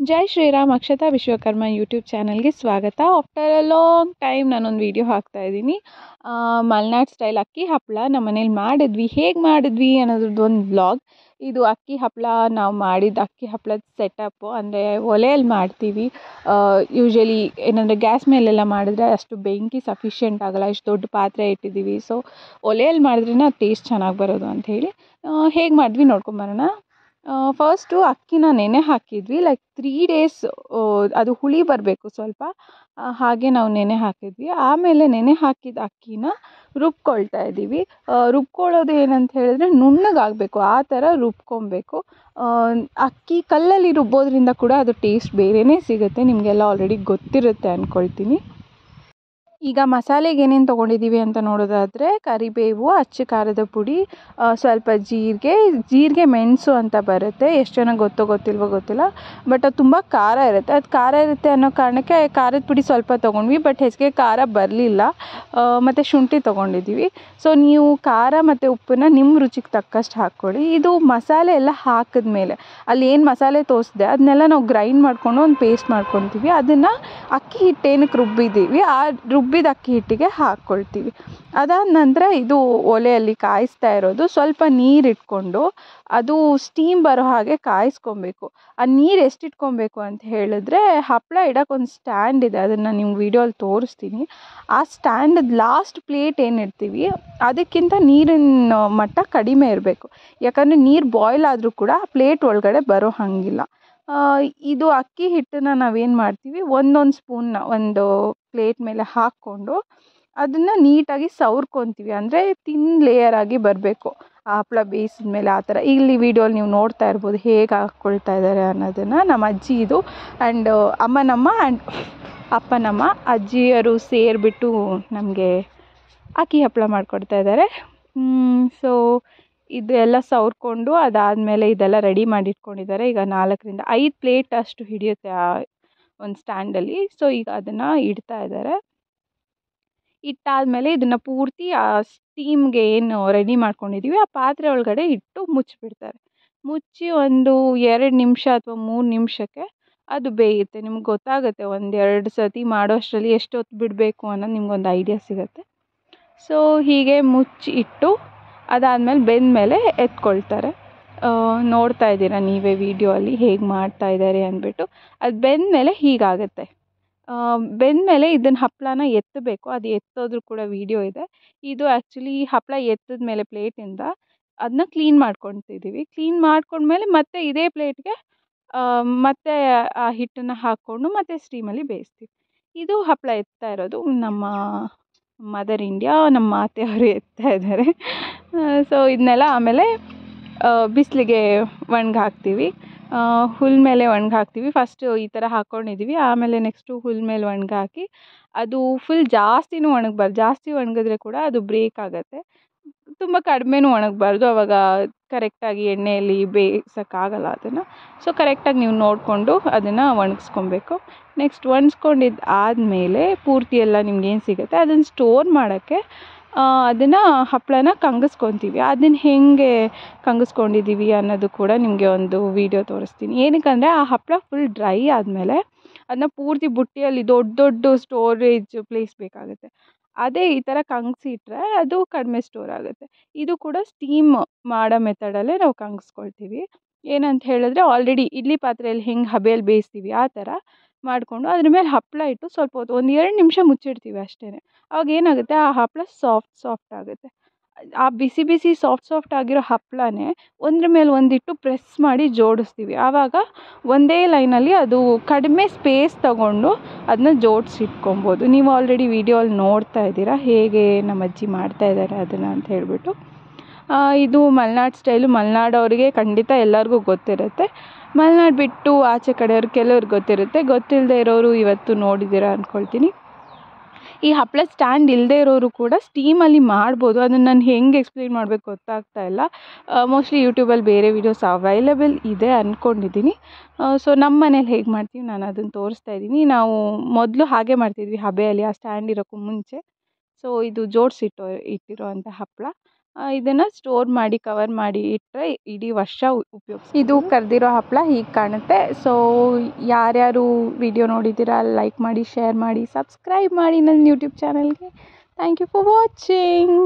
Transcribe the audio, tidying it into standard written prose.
ಜೈ Shriram. Akshata Vishwakarma YouTube ಚಾನಲ್ಗೆ ಸ್ವಾಗತ. After a long time ನಾನೊಂದು ವೀಡಿಯೋ ಹಾಕ್ತಾ ಇದ್ದೀನಿ. ಮಲ್ನಾಡ್ ಸ್ಟೈಲ್ ಅಕ್ಕಿ ಹಪ್ಪಳ ನಮ್ಮ ಮನೇಲಿ ಮಾಡಿದ್ವಿ, ಹೇಗೆ ಮಾಡಿದ್ವಿ ಅನ್ನೋದ್ರದ್ದು ಒಂದು ವ್ಲಾಗ್ ಇದು. ಅಕ್ಕಿ ಹಪ್ಪಳ ನಾವು ಮಾಡಿದ ಅಕ್ಕಿ ಹಪ್ಪಳದ ಸೆಟಪ್ಪು ಅಂದರೆ ಒಲೆಯಲ್ಲಿ ಮಾಡ್ತೀವಿ. ಯೂಶ್ವಲಿ ಏನಂದರೆ ಗ್ಯಾಸ್ ಮೇಲೆಲ್ಲ ಮಾಡಿದ್ರೆ ಅಷ್ಟು ಬೆಂಕಿ ಸಫಿಷಿಯೆಂಟ್ ಆಗೋಲ್ಲ, ಇಷ್ಟು ದೊಡ್ಡ ಪಾತ್ರೆ ಇಟ್ಟಿದ್ದೀವಿ. ಸೊ ಒಲೆಯಲ್ಲಿ ಮಾಡಿದ್ರೇ ಟೇಸ್ಟ್ ಚೆನ್ನಾಗಿ ಬರೋದು ಅಂಥೇಳಿ ಹೇಗೆ ಮಾಡಿದ್ವಿ ನೋಡ್ಕೊಂಬರೋಣ. ಫಸ್ಟು ಅಕ್ಕಿನ ನೆನೆ ಹಾಕಿದ್ವಿ, ಲೈಕ್ 3 days. ಅದು ಹುಳಿ ಬರಬೇಕು ಸ್ವಲ್ಪ, ಹಾಗೆ ನಾವು ನೆನೆ ಹಾಕಿದ್ವಿ. ಆಮೇಲೆ ನೆನೆ ಹಾಕಿದ ಅಕ್ಕಿನ ರುಬ್ಕೊಳ್ತಾ ಇದ್ದೀವಿ. ರುಬ್ಕೊಳ್ಳೋದು ಏನಂತ ಹೇಳಿದ್ರೆ ನುಣ್ಣಗಾಗಬೇಕು, ಆ ಥರ ರುಬ್ಕೊಬೇಕು. ಅಕ್ಕಿ ಕಲ್ಲಲ್ಲಿ ರುಬ್ಬೋದ್ರಿಂದ ಕೂಡ ಅದು ಟೇಸ್ಟ್ ಬೇರೆಯೇ ಸಿಗುತ್ತೆ, ನಿಮಗೆಲ್ಲ ಆಲ್ರೆಡಿ ಗೊತ್ತಿರುತ್ತೆ ಅಂದ್ಕೊಳ್ತೀನಿ. ಈಗ ಮಸಾಲೆಗೆ ಏನೇನು ತೊಗೊಂಡಿದ್ದೀವಿ ಅಂತ ನೋಡೋದಾದರೆ ಕರಿಬೇವು, ಅಚ್ಚ ಖಾರದ ಪುಡಿ, ಸ್ವಲ್ಪ ಜೀರಿಗೆ ಮೆಣಸು ಅಂತ ಬರುತ್ತೆ. ಎಷ್ಟು ಜನ ಗೊತ್ತಿಲ್ವೋ ಗೊತ್ತಿಲ್ಲ, ಬಟ್ ಅದು ತುಂಬ ಖಾರ ಇರುತ್ತೆ. ಅದು ಖಾರ ಇರುತ್ತೆ ಅನ್ನೋ ಕಾರಣಕ್ಕೆ ಖಾರದ ಪುಡಿ ಸ್ವಲ್ಪ ತೊಗೊಂಡ್ವಿ, ಬಟ್ ಹೆಚ್ಚಿಗೆ ಖಾರ ಬರಲಿಲ್ಲ. ಮತ್ತು ಶುಂಠಿ ತೊಗೊಂಡಿದ್ದೀವಿ. ಸೊ ನೀವು ಖಾರ ಮತ್ತು ಉಪ್ಪನ್ನ ನಿಮ್ಮ ರುಚಿಗೆ ತಕ್ಕಷ್ಟು ಹಾಕ್ಕೊಳ್ಳಿ. ಇದು ಮಸಾಲೆ ಎಲ್ಲ ಹಾಕಿದ್ಮೇಲೆ ಅಲ್ಲಿ ಏನು ಮಸಾಲೆ ತೋರಿಸಿದೆ ಅದನ್ನೆಲ್ಲ ನಾವು ಗ್ರೈಂಡ್ ಮಾಡಿಕೊಂಡು ಒಂದು ಪೇಸ್ಟ್ ಮಾಡ್ಕೊತೀವಿ. ಅದನ್ನು ಅಕ್ಕಿ ಹಿಟ್ಟೇನಕ್ಕೆ ರುಬ್ಬಿದ್ದೀವಿ ಆ ರುಬ್ಬಿದ ಅಕ್ಕಿ ಹಿಟ್ಟಿಗೆ ಹಾಕ್ಕೊಳ್ತೀವಿ. ಅದಾದ ನಂತರ ಇದು ಒಲೆಯಲ್ಲಿ ಕಾಯಿಸ್ತಾ ಇರೋದು. ಸ್ವಲ್ಪ ನೀರು ಇಟ್ಕೊಂಡು ಅದು ಸ್ಟೀಮ್ ಬರೋ ಹಾಗೆ ಕಾಯಿಸ್ಕೊಬೇಕು. ಆ ನೀರು ಎಷ್ಟು ಇಟ್ಕೊಬೇಕು ಅಂತ ಹೇಳಿದ್ರೆ, ಹಪ್ಪಳ ಇಡೋಕೆ ಒಂದು ಸ್ಟ್ಯಾಂಡ್ ಇದೆ, ಅದನ್ನು ನಿಮ್ಗೆ ವೀಡಿಯೋಲ್ಲಿ ತೋರಿಸ್ತೀನಿ. ಆ ಸ್ಟ್ಯಾಂಡದ ಲಾಸ್ಟ್ ಪ್ಲೇಟ್ ಏನಿಡ್ತೀವಿ ಅದಕ್ಕಿಂತ ನೀರಿನ ಮಟ್ಟ ಕಡಿಮೆ ಇರಬೇಕು. ಯಾಕಂದರೆ ನೀರು ಬಾಯ್ಲ್ ಆದರೂ ಕೂಡ ಆ ಪ್ಲೇಟ್ ಒಳಗಡೆ ಬರೋ ಹಾಗಿಲ್ಲ. ಇದು ಅಕ್ಕಿ ಹಿಟ್ಟನ್ನು ನಾವೇನು ಮಾಡ್ತೀವಿ, ಒಂದೊಂದು ಸ್ಪೂನ್ನ ಒಂದು ಪ್ಲೇಟ್ ಮೇಲೆ ಹಾಕ್ಕೊಂಡು ಅದನ್ನು ನೀಟಾಗಿ ಸವರ್ಕೊತೀವಿ. ಅಂದರೆ ತಿನ್ ಲೇಯರ್ ಆಗಿ ಬರಬೇಕು ಆ ಹಪ್ಪಳ ಬೇಯಿಸಿದ ಮೇಲೆ. ಆ ಥರ ಇಲ್ಲಿ ವಿಡಿಯೋಲಿ ನೀವು ನೋಡ್ತಾ ಇರ್ಬೋದು ಹೇಗೆ ಹಾಕ್ಕೊಳ್ತಾ ಇದ್ದಾರೆ ಅನ್ನೋದನ್ನು. ನಮ್ಮ ಅಜ್ಜಿ ಇದು ಆ್ಯಂಡ್ ಅಮ್ಮನಮ್ಮ ಆ್ಯಂಡ್ ಅಪ್ಪನಮ್ಮ ಅಜ್ಜಿಯರು ಸೇರಿಬಿಟ್ಟು ನಮಗೆ ಅಕ್ಕಿ ಹಪ್ಪಳ ಮಾಡಿಕೊಡ್ತಾ ಇದ್ದಾರೆ. ಸೊ ಇದು ಎಲ್ಲ ಸವರ್ಕೊಂಡು ಅದಾದಮೇಲೆ ಇದೆಲ್ಲ ರೆಡಿ ಮಾಡಿಟ್ಕೊಂಡಿದ್ದಾರೆ. ಈಗ 4ರಿಂದ 5 ಪ್ಲೇಟ್ ಅಷ್ಟು ಹಿಡಿಯುತ್ತೆ ಆ ಒಂದು ಸ್ಟ್ಯಾಂಡಲ್ಲಿ. ಸೊ ಈಗ ಅದನ್ನು ಇಡ್ತಾ ಇದ್ದಾರೆ. ಇಟ್ಟಾದಮೇಲೆ ಇದನ್ನು ಪೂರ್ತಿ ಆ ಸ್ಟೀಮ್ಗೆ ಏನು ರೆಡಿ ಮಾಡ್ಕೊಂಡಿದ್ದೀವಿ ಆ ಪಾತ್ರೆ ಒಳಗಡೆ ಇಟ್ಟು ಮುಚ್ಚಿಬಿಡ್ತಾರೆ. ಮುಚ್ಚಿ ಒಂದು 2 ನಿಮಿಷ ಅಥವಾ 3 ನಿಮಿಷಕ್ಕೆ ಅದು ಬೇಯುತ್ತೆ. ನಿಮ್ಗೆ ಗೊತ್ತಾಗುತ್ತೆ, 1-2 ಸತಿ ಮಾಡೋಷ್ಟರಲ್ಲಿ ಎಷ್ಟೊತ್ತು ಬಿಡಬೇಕು ಅನ್ನೋದು ನಿಮ್ಗೊಂದು ಐಡಿಯಾ ಸಿಗುತ್ತೆ. ಸೊ ಹೀಗೆ ಮುಚ್ಚಿ ಇಟ್ಟು ಅದಾದಮೇಲೆ ಬೆಂದಮೇಲೆ ಎತ್ಕೊಳ್ತಾರೆ. ನೋಡ್ತಾ ಇದ್ದೀರಾ ನೀವೇ ವಿಡಿಯೋ ಅಲ್ಲಿ ಹೇಗೆ ಮಾಡ್ತಾ ಇದ್ದಾರೆ ಅಂದ್ಬಿಟ್ಟು. ಅದು ಬೆಂದಮೇಲೆ ಹೀಗಾಗುತ್ತೆ. ಬೆಂದಮೇಲೆ ಇದನ್ನು ಹಪ್ಪಳನ ಎತ್ತಬೇಕು, ಅದು ಎತ್ತೋದ್ರೂ ಕೂಡ ವಿಡಿಯೋ ಇದೆ. ಇದು ಆ್ಯಕ್ಚುಲಿ ಹಪ್ಪಳ ಎತ್ತಿದ ಮೇಲೆ ಪ್ಲೇಟಿಂದ ಅದನ್ನ ಕ್ಲೀನ್ ಮಾಡ್ಕೊತಿದ್ದೀವಿ. ಕ್ಲೀನ್ ಮಾಡ್ಕೊಂಡ್ಮೇಲೆ ಮತ್ತೆ ಇದೇ ಪ್ಲೇಟ್ಗೆ ಮತ್ತೆ ಆ ಹಿಟ್ಟನ್ನು ಹಾಕ್ಕೊಂಡು ಮತ್ತೆ ಸ್ಟೀಮಲ್ಲಿ ಬೇಯಿಸ್ತೀವಿ. ಇದು ಹಪ್ಪಳ ಎತ್ತಾ ಇರೋದು ನಮ್ಮ ಮದರ್ ಇಂಡಿಯಾ, ನಮ್ಮ ಮಾತೆಯವರು ಎತ್ತಾ ಇದ್ದಾರೆ. ಸೊ ಇದನ್ನೆಲ್ಲ ಆಮೇಲೆ ಬಿಸಿಲಿಗೆ ಒಣಗಿ ಹಾಕ್ತೀವಿ. ಹುಲ್ ಮೇಲೆ ಒಣಗಿ ಹಾಕ್ತೀವಿ. ಫಸ್ಟು ಈ ಥರ ಹಾಕ್ಕೊಂಡಿದ್ದೀವಿ, ಆಮೇಲೆ ನೆಕ್ಸ್ಟು ಹುಲ್ ಮೇಲೆ ಒಣಗಿ ಹಾಕಿ ಅದು ಫುಲ್ ಜಾಸ್ತಿನೂ ಒಣಗಬಾರ್ದು. ಜಾಸ್ತಿ ಒಣಗಿದ್ರೆ ಕೂಡ ಅದು ಬ್ರೇಕ್ ಆಗುತ್ತೆ. ತುಂಬ ಕಡಿಮೆನೂ ಒಣಗಬಾರ್ದು, ಆವಾಗ ಕರೆಕ್ಟಾಗಿ ಎಣ್ಣೆಯಲ್ಲಿ ಬೇಯಿಸೋಕ್ಕಾಗಲ್ಲ ಅದನ್ನು. ಸೊ ಕರೆಕ್ಟಾಗಿ ನೀವು ನೋಡಿಕೊಂಡು ಅದನ್ನು ಒಣಗಿಸ್ಕೊಬೇಕು. ನೆಕ್ಸ್ಟ್ ಒಣಗಿಸ್ಕೊಂಡಿದ್ದು ಆದಮೇಲೆ ಪೂರ್ತಿ ಎಲ್ಲ ನಿಮ್ಗೇನು ಸಿಗುತ್ತೆ ಅದನ್ನು ಸ್ಟೋರ್ ಮಾಡೋಕ್ಕೆ ಅದನ್ನು ಹಪ್ಪಳನ ಕಂಗಿಸ್ಕೊತೀವಿ. ಅದನ್ನು ಹೇಗೆ ಕಂಗಿಸ್ಕೊಂಡಿದ್ದೀವಿ ಅನ್ನೋದು ಕೂಡ ನಿಮಗೆ ಒಂದು ವಿಡಿಯೋ ತೋರಿಸ್ತೀನಿ. ಏನಕ್ಕಂದರೆ ಆ ಹಪ್ಪಳ ಫುಲ್ ಡ್ರೈ ಆದಮೇಲೆ ಅದನ್ನ ಪೂರ್ತಿ ಬುಟ್ಟಿಯಲ್ಲಿ ದೊಡ್ಡ ಸ್ಟೋರೇಜ್ ಪ್ಲೇಸ್ ಬೇಕಾಗುತ್ತೆ. ಅದೇ ಈ ಥರ ಕಂಗಿಸಿಟ್ರೆ ಅದು ಕಡಿಮೆ ಸ್ಟೋರ್ ಆಗುತ್ತೆ. ಇದು ಕೂಡ ಸ್ಟೀಮ್ ಮಾಡೋ ಮೆಥಡಲ್ಲೇ ನಾವು ಕಂಗಿಸ್ಕೊಳ್ತೀವಿ. ಏನಂತ ಹೇಳಿದ್ರೆ ಆಲ್ರೆಡಿ ಇಡ್ಲಿ ಪಾತ್ರೆಯಲ್ಲಿ ಹೆಂಗೆ ಹಬೆಯಲ್ಲಿ ಬೇಯಿಸ್ತೀವಿ ಆ ಥರ ಮಾಡಿಕೊಂಡು ಅದ್ರ ಮೇಲೆ ಹಪ್ಪಳ ಇಟ್ಟು ಸ್ವಲ್ಪ ಹೊತ್ತು 1-2 ನಿಮಿಷ ಮುಚ್ಚಿಡ್ತೀವಿ ಅಷ್ಟೇ. ಅವಾಗ ಏನಾಗುತ್ತೆ, ಆ ಹಪ್ಪಳ ಸಾಫ್ಟ್ ಆಗುತ್ತೆ. ಆ ಬಿಸಿ ಸಾಫ್ಟ್ ಆಗಿರೋ ಹಪ್ಪಳನೇ ಒಂದ್ರ ಮೇಲೆ ಒಂದಿಟ್ಟು ಪ್ರೆಸ್ ಮಾಡಿ ಜೋಡಿಸ್ತೀವಿ. ಆವಾಗ ಒಂದೇ ಲೈನಲ್ಲಿ ಅದು ಕಡಿಮೆ ಸ್ಪೇಸ್ ತಗೊಂಡು ಅದನ್ನ ಜೋಡಿಸಿಟ್ಕೊಬೋದು. ನೀವು ಆಲ್ರೆಡಿ ವಿಡಿಯೋಲ್ಲಿ ನೋಡ್ತಾ ಇದ್ದೀರಾ ಹೇಗೆ ನಮ್ಮ ಅಜ್ಜಿ ಮಾಡ್ತಾ ಇದ್ದಾರೆ ಅದನ್ನು ಅಂತ ಹೇಳ್ಬಿಟ್ಟು. ಇದು ಮಲೆನಾಡು ಸ್ಟೈಲು. ಮಲೆನಾಡವ್ರಿಗೆ ಖಂಡಿತ ಎಲ್ಲರಿಗೂ ಗೊತ್ತಿರುತ್ತೆ. ಮಲೆನಾಡು ಬಿಟ್ಟು ಆಚೆ ಕಡೆಯವ್ರು ಕೆಲವ್ರಿಗೆ ಗೊತ್ತಿರುತ್ತೆ, ಗೊತ್ತಿಲ್ಲದೆ ಇರೋರು ಇವತ್ತು ನೋಡಿದ್ದೀರಾ ಅಂದ್ಕೊಳ್ತೀನಿ. ಈ ಹಪ್ಪಳ ಸ್ಟ್ಯಾಂಡ್ ಇಲ್ಲದೆ ಇರೋರು ಕೂಡ ಸ್ಟೀಮಲ್ಲಿ ಮಾಡ್ಬೋದು. ಅದನ್ನು ನಾನು ಹೆಂಗೆ ಎಕ್ಸ್ಪ್ಲೇನ್ ಮಾಡಬೇಕು ಗೊತ್ತಾಗ್ತಾ ಇಲ್ಲ. ಮೋಸ್ಟ್ಲಿ ಯೂಟ್ಯೂಬಲ್ಲಿ ಬೇರೆ ವೀಡಿಯೋಸ್ ಅವೈಲೇಬಲ್ ಇದೆ ಅಂದ್ಕೊಂಡಿದ್ದೀನಿ. ಸೊ ನಮ್ಮ ಮನೇಲಿ ಹೇಗೆ ಮಾಡ್ತೀವಿ ನಾನು ಅದನ್ನು ತೋರಿಸ್ತಾ ಇದ್ದೀನಿ. ನಾವು ಮೊದಲು ಹಾಗೆ ಮಾಡ್ತಿದ್ವಿ ಹಬೆಯಲ್ಲಿ, ಆ ಸ್ಟ್ಯಾಂಡ್ ಇರೋಕ್ಕೂ ಮುಂಚೆ. ಸೊ ಇದು ಇಟ್ಟಿರೋ ಅಂಥ ಹಪ್ಪಳ. ಇದನ್ನು ಸ್ಟೋರ್ ಮಾಡಿ ಕವರ್ ಮಾಡಿ ಇಟ್ಟರೆ ಇಡೀ ವರ್ಷ ಉಪಯೋಗಿಸಿ. ಇದು ಕರೆದಿರೋ ಹಪ್ಪಳ ಹೀಗೆ ಕಾಣುತ್ತೆ. ಸೊ ಯಾರ್ಯಾರು ವಿಡಿಯೋ ನೋಡಿದ್ದೀರಾ ಲೈಕ್ ಮಾಡಿ, ಶೇರ್ ಮಾಡಿ, ಸಬ್ಸ್ಕ್ರೈಬ್ ಮಾಡಿ ನನ್ನ ಯೂಟ್ಯೂಬ್ ಚಾನಲ್ಗೆ. Thank you for watching.